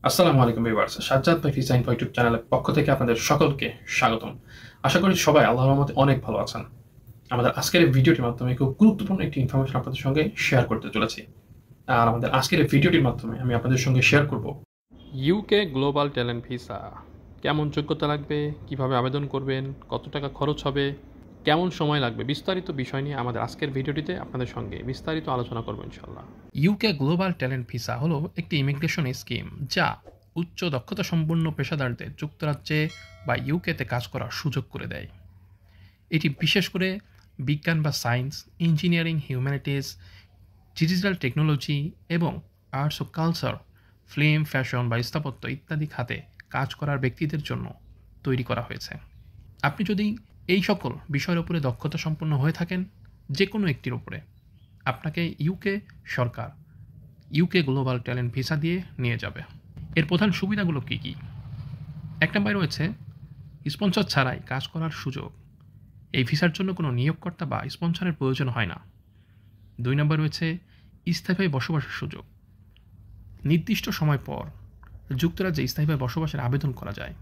আসসালামু আলাইকুম ভিউয়ার্স, সাজ্জাদ ভাই ডিজাইন ফর ইউটিউব চ্যানেলের পক্ষ থেকে আপনাদের সকলকে স্বাগতম। আশা করি সবাই আল্লাহর রহমতে অনেক ভালো আছেন। আমাদের আজকের এই ভিডিওটির মাধ্যমে খুব গুরুত্বপূর্ণ একটি ইনফরমেশন আপনাদের সঙ্গে শেয়ার করতে চলেছি। আর আমাদের আজকের এই ভিডিওটির মাধ্যমে আমি আপনাদের সঙ্গে শেয়ার করব ইউকে গ্লোবাল ট্যালেন্ট ভিসা। কেমন যোগ্যতা লাগবে, কিভাবে আবেদন করবেন, কত টাকা খরচ হবে, কেমন সময় লাগবে, বিস্তারিত বিষয় নিয়ে আমাদের আজকের ভিডিওটিতে আপনাদের সঙ্গে বিস্তারিত আলোচনা করব ইনশাল্লাহ। ইউকে গ্লোবাল ট্যালেন্ট ভিসা হলো একটি ইমিগ্রেশন স্কিম যা উচ্চ দক্ষতা সম্পন্ন পেশাদারদের যুক্তরাজ্যে বা ইউকেতে কাজ করার সুযোগ করে দেয়। এটি বিশেষ করে বিজ্ঞান বা science, engineering, humanities, digital technology এবং আর্টস ও কালচার, ফিল্ম, ফ্যাশন বা স্থাপত্য ইত্যাদি খাতে কাজ করার ব্যক্তিদের জন্য তৈরি করা হয়েছে। আপনি যদি এই সকল বিষয়ের উপরে দক্ষতা সম্পন্ন হয়ে থাকেন, যে কোনো একটির উপরে, আপনাকে ইউকে সরকার ইউকে গ্লোবাল ট্যালেন্ট ভিসা দিয়ে নিয়ে যাবে। এর প্রধান সুবিধাগুলো কী কী? এক নম্বরে রয়েছে স্পন্সর ছাড়াই কাজ করার সুযোগ। এই ভিসার জন্য কোনো নিয়োগকর্তা বা স্পন্সরের প্রয়োজন হয় না। 2 নম্বর রয়েছে স্থায়ীভাবে বসবাসের সুযোগ। নির্দিষ্ট সময় পর যুক্তরাজ্যে স্থায়ীভাবে বসবাসের আবেদন করা যায়।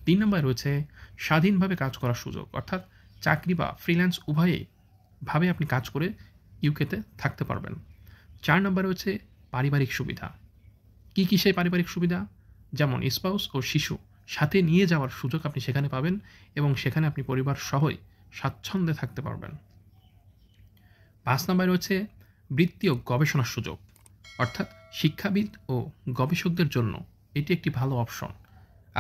3 নম্বরে রয়েছে স্বাধীনভাবে কাজ করার সুযোগ, অর্থাৎ চাকরি বা ফ্রিল্যান্স উভয়ভাবে আপনি কাজ করে ইউকেতে থাকতে পারবেন। 4 নম্বরে রয়েছে পারিবারিক সুবিধা। কী কী সেই পারিবারিক সুবিধা? যেমন স্পাউস ও শিশু সাথে নিয়ে যাওয়ার সুযোগ আপনি সেখানে পাবেন এবং সেখানে আপনি পরিবার সহই স্বাচ্ছন্দ্যে থাকতে পারবেন। 5 নম্বরে রয়েছে বৃত্তি ও গবেষণার সুযোগ, অর্থাৎ শিক্ষাবিদ ও গবেষকদের জন্য এটি একটি ভালো অপশন।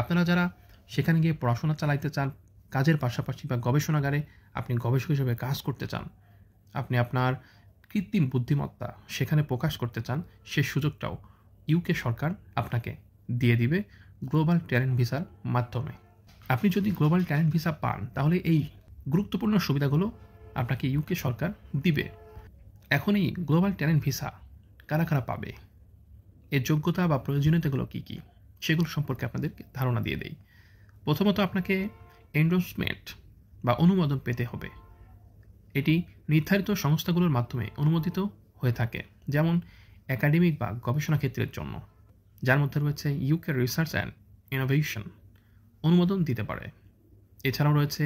আপনারা যারা সেখানে গিয়ে পড়াশোনা চালাইতে চান, কাজের পাশাপাশি বা গবেষণাগারে আপনি গবেষক হিসেবে কাজ করতে চান, আপনি আপনার কৃত্রিম বুদ্ধিমত্তা সেখানে প্রকাশ করতে চান, সেই সুযোগটাও ইউকে সরকার আপনাকে দিয়ে দিবে গ্লোবাল ট্যালেন্ট ভিসার মাধ্যমে। আপনি যদি গ্লোবাল ট্যালেন্ট ভিসা পান তাহলে এই গুরুত্বপূর্ণ সুবিধাগুলো আপনাকে ইউকে সরকার দিবে। এখন এই গ্লোবাল ট্যালেন্ট ভিসা কারা কারা পাবে, এর যোগ্যতা বা প্রয়োজনীয়তাগুলো কী কী, সেগুলো সম্পর্কে আপনাদেরকে ধারণা দিয়ে দেই। প্রথমত আপনাকে এন্ডোর্সমেন্ট বা অনুমোদন পেতে হবে। এটি নির্ধারিত সংস্থাগুলোর মাধ্যমে অনুমোদিত হয়ে থাকে, যেমন একাডেমিক বা গবেষণা ক্ষেত্রের জন্য, যার মধ্যে রয়েছে ইউকে রিসার্চ অ্যান্ড ইনোভেশন অনুমোদন দিতে পারে। এছাড়াও রয়েছে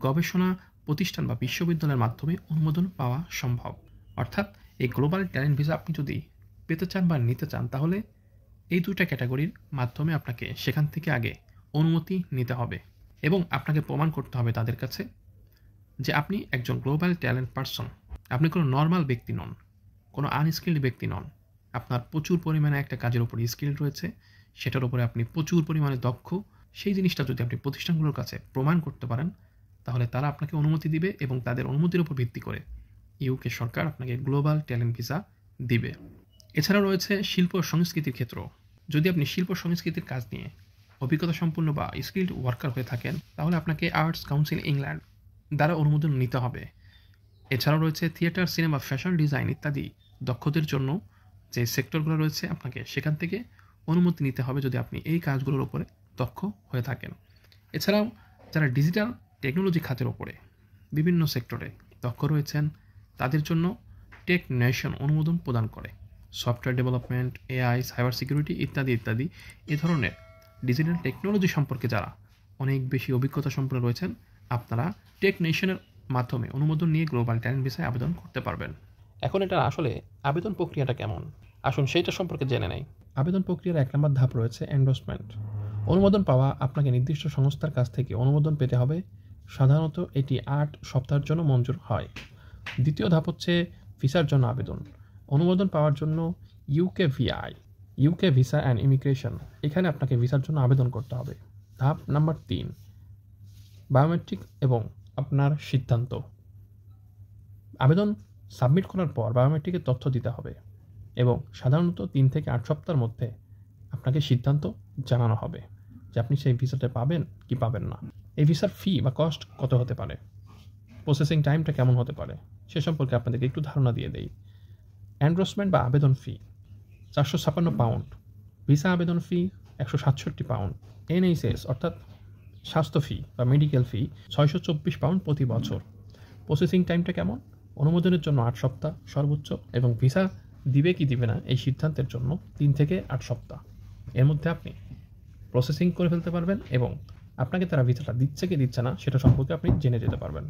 গবেষণা প্রতিষ্ঠান বা বিশ্ববিদ্যালয়ের মাধ্যমে অনুমোদন পাওয়া সম্ভব। অর্থাৎ এই গ্লোবাল ট্যালেন্ট ভিসা আপনি যদি পেতে চান বা নিতে চান তাহলে এই দুইটা ক্যাটাগরির মাধ্যমে আপনাকে সেখান থেকে আগে অনুমতি নিতে হবে এবং আপনাকে প্রমাণ করতে হবে তাদের কাছে যে আপনি একজন গ্লোবাল ট্যালেন্ট পারসন। আপনি কোনো নর্মাল ব্যক্তি নন, কোনো আনস্কিল্ড ব্যক্তি নন। আপনার প্রচুর পরিমাণে একটা কাজের উপরে স্কিল রয়েছে, সেটার উপরে আপনি প্রচুর পরিমাণে দক্ষ। সেই জিনিসটা যদি আপনি প্রতিষ্ঠানগুলোর কাছে প্রমাণ করতে পারেন তাহলে তারা আপনাকে অনুমতি দিবে এবং তাদের অনুমতির উপর ভিত্তি করে ইউকে সরকার আপনাকে গ্লোবাল ট্যালেন্ট ভিসা দিবে। এছাড়াও রয়েছে শিল্প সংস্কৃতির ক্ষেত্র। যদি আপনি শিল্প সংস্কৃতির কাজ নিয়ে অভিজ্ঞতা সম্পন্ন বা স্কিল্ড ওয়ার্কার হয়ে থাকেন তাহলে আপনাকে আর্টস কাউন্সিল ইংল্যান্ড দ্বারা অনুমোদন নিতে হবে। এছাড়াও রয়েছে থিয়েটার, সিনেমা, ফ্যাশন ডিজাইন ইত্যাদি দক্ষদের জন্য যে সেক্টরগুলো রয়েছে আপনাকে সেখান থেকে অনুমতি নিতে হবে যদি আপনি এই কাজগুলোর উপরে দক্ষ হয়ে থাকেন। এছাড়াও যারা ডিজিটাল টেকনোলজি খাতের ওপরে বিভিন্ন সেক্টরে দক্ষ রয়েছেন তাদের জন্য টেক নেশন অনুমোদন প্রদান করে। Software development, AI, cyber security ইত্যাদি ইত্যাদি এ ধরনের ডিজিটাল টেকনোলজি সম্পর্কে যারা অনেক বেশি অভিজ্ঞতা সম্পন্ন রয়েছেন আপনারা টেক নেশনের মাধ্যমে অনুমোদন নিয়ে গ্লোবাল ট্যালেন্ট ভিসায় আবেদন করতে পারবেন। এখন এটা আসলে আবেদন প্রক্রিয়াটা কেমন, আসুন সেইটা সম্পর্কে জেনে নেই। আবেদন প্রক্রিয়ার 1 নম্বর ধাপ রয়েছে এন্ডোর্সমেন্ট। অনুমোদন পাওয়া আপনাকে নির্দিষ্ট সংস্থার কাছ থেকে অনুমোদন পেতে হবে। সাধারণত এটি 8 সপ্তাহের জন্য মঞ্জুর হয়। দ্বিতীয় ধাপ হচ্ছে ভিসার জন্য আবেদন। অনুমোদন পাওয়ার জন্য ইউকে ভিসা অ্যান্ড ইমিগ্রেশন, এখানে আপনাকে ভিসার জন্য আবেদন করতে হবে। ধাপ নাম্বার 3 বায়োমেট্রিক এবং আপনার সিদ্ধান্ত। আবেদন সাবমিট করার পর বায়োমেট্রিকের তথ্য দিতে হবে এবং সাধারণত 3 থেকে 8 সপ্তাহের মধ্যে আপনাকে সিদ্ধান্ত জানানো হবে যে আপনি সেই ভিসাটা পাবেন কি পাবেন না। এই ভিসার ফি বা কস্ট কত হতে পারে, প্রসেসিং টাইমটা কেমন হতে পারে সে সম্পর্কে আপনাদেরকে একটু ধারণা দিয়ে দেই। এন্ডোর্সমেন্ট বা আবেদন ফি 456 পাউন্ড, ভিসা আবেদন ফি 167 পাউন্ড, এনএইচএস অর্থাৎ স্বাস্থ্য ফি বা মেডিকেল ফি 624 পাউন্ড প্রতি বছর। প্রসেসিং টাইমটা কেমন? অনুমোদনের জন্য 8 সপ্তাহ সর্বোচ্চ এবং ভিসা দিবে কি দিবে না এই সিদ্ধান্তের জন্য 3 থেকে 8 সপ্তাহ। এর মধ্যে আপনি প্রসেসিং করে ফেলতে পারবেন এবং আপনাকে তারা ভিসাটা দিচ্ছে কি দিচ্ছে না সেটা সম্পর্কে আপনি জেনে যেতে পারবেন।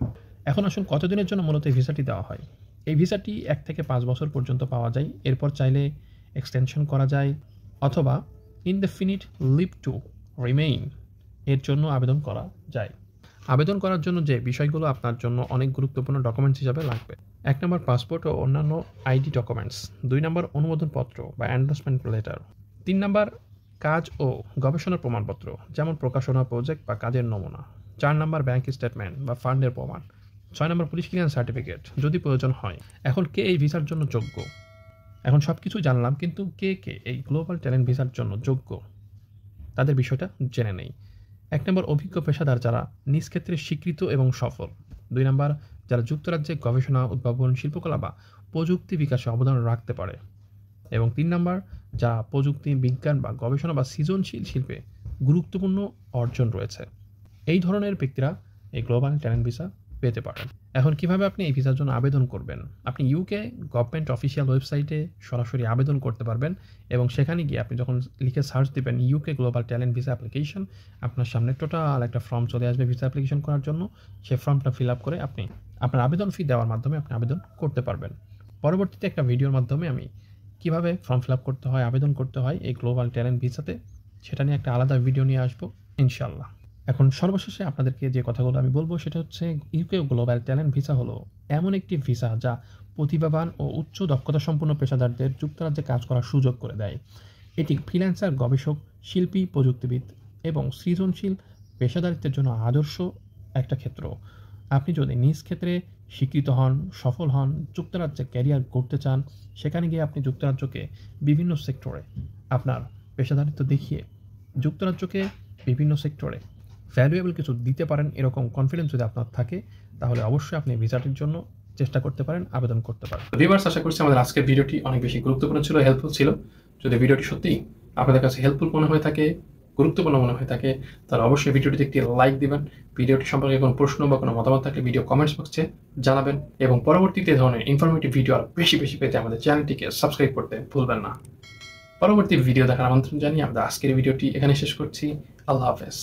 এখন আসুন কতদিনের জন্য মূলত এই ভিসাটি দেওয়া হয়। এই ভিসাটি 1 থেকে 5 বছর পর্যন্ত পাওয়া যায়। এরপর চাইলে এক্সটেনশন করা যায় অথবা ইনডেফিনিট লিভ টু রিমেইন এর জন্য আবেদন করা যায়। আবেদন করার জন্য যে বিষয়গুলো আপনার জন্য অনেক গুরুত্বপূর্ণ ডকুমেন্টস হিসাবে লাগবে: 1 নম্বর পাসপোর্ট ও অন্যান্য আইডি ডকুমেন্টস, 2 নম্বর অনুমোদনপত্র বা এন্ডোর্সমেন্ট লেটার, 3 নম্বর কাজ ও গবেষণার প্রমাণপত্র যেমন প্রকাশনা, প্রজেক্ট বা কাজের নমুনা, 4 নম্বর ব্যাংক স্টেটমেন্ট বা ফান্ডের প্রমাণ, 6 নম্বর পুলিশ ক্লিয়ারেন্স সার্টিফিকেট যদি প্রয়োজন হয়। এখন কে এই ভিসার জন্য যোগ্য? এখন সব কিছু জানলাম, কিন্তু কে এই গ্লোবাল ট্যালেন্ট ভিসার জন্য যোগ্য তাদের বিষয়টা জেনে নেই। 1 নম্বর অভিজ্ঞ পেশাদার যারা নিজ ক্ষেত্রে স্বীকৃত এবং সফল। 2 নম্বর যারা যুক্তরাজ্যে গবেষণা, উদ্ভাবন, শিল্পকলা বা প্রযুক্তি বিকাশে অবদান রাখতে পারে। এবং 3 নম্বর যা প্রযুক্তি, বিজ্ঞান বা গবেষণা বা সৃজনশীল শিল্পে গুরুত্বপূর্ণ অর্জন রয়েছে। এই ধরনের ব্যক্তিরা এই গ্লোবাল ট্যালেন্ট ভিসা পেতে পারেন। এখন কিভাবে আপনি এই ভিসার জন্য আবেদন করবেন? আপনি ইউকে গভর্নমেন্ট অফিসিয়াল ওয়েবসাইটে সরাসরি আবেদন করতে পারবেন এবং সেখানে গিয়ে আপনি যখন লিখে সার্চ দিবেন UK global talent visa application, আপনার সামনে টোটাল একটা ফর্ম চলে আসবে ভিসা অ্যাপ্লিকেশন করার জন্য। সেই ফর্মটা ফিল আপ করে আপনি আপনার আবেদন ফি দেওয়ার মাধ্যমে আপনি আবেদন করতে পারবেন। পরবর্তীতে একটা ভিডিওর মাধ্যমে আমি কিভাবে ফর্ম ফিল আপ করতে হয়, আবেদন করতে হয় এই গ্লোবাল ট্যালেন্ট ভিসাতে, সেটা নিয়ে একটা আলাদা ভিডিও নিয়ে আসবো ইনশাল্লাহ। এখন সর্বশেষে আপনাদেরকে যে কথাগুলো আমি বলবো সেটা হচ্ছে ইউকে গ্লোবাল ট্যালেন্ট ভিসা হলো এমন একটি ভিসা যা প্রতিভাবান ও উচ্চ দক্ষতা সম্পন্ন পেশাদারদের যুক্তরাজ্যে কাজ করার সুযোগ করে দেয়। এটি ফ্রিল্যান্সার, গবেষক, শিল্পী, প্রযুক্তিবিদ এবং সৃজনশীল পেশাদারিত্বের জন্য আদর্শ একটা ক্ষেত্র। আপনি যদি নিজ ক্ষেত্রে স্বীকৃত হন, সফল হন, যুক্তরাজ্যে ক্যারিয়ার করতে চান, সেখানে গিয়ে আপনি যুক্তরাজ্যকে বিভিন্ন সেক্টরে আপনার পেশাদারিত্ব দেখিয়ে যুক্তরাজ্যকে বিভিন্ন সেক্টরে ভ্যালুয়েবল কিছু দিতে পারেন, এরকম কনফিডেন্স যদি আপনার থাকে, তাহলে অবশ্যই আপনি ভিসাটির জন্য চেষ্টা করতে পারেন, আবেদন করতে পারেন। ভিউয়ার্স, আশা করছি আমাদের আজকের ভিডিওটি অনেক বেশি গুরুত্বপূর্ণ ছিল, হেল্পফুল ছিল। যদি ভিডিওটি সত্যিই আপনাদের কাছে হেল্পফুল মনে হয়ে থাকে, গুরুত্বপূর্ণ মনে হয়ে থাকে, তাহলে অবশ্যই ভিডিওটিতে একটি লাইক দিবেন। ভিডিওটি সম্পর্কে কোনো প্রশ্ন বা কোনো মতামত থাকলে ভিডিও কমেন্টস বক্সে জানাবেন এবং পরবর্তীতে ধরনের ইনফরমেটিভ ভিডিও আর বেশি পেতে আমাদের চ্যানেলটিকে সাবস্ক্রাইব করতে ভুলবেন না। পরবর্তী ভিডিও দেখার আমন্ত্রণ জানিয়ে আমাদের আজকের ভিডিওটি এখানে শেষ করছি। আল্লাহ হাফেজ।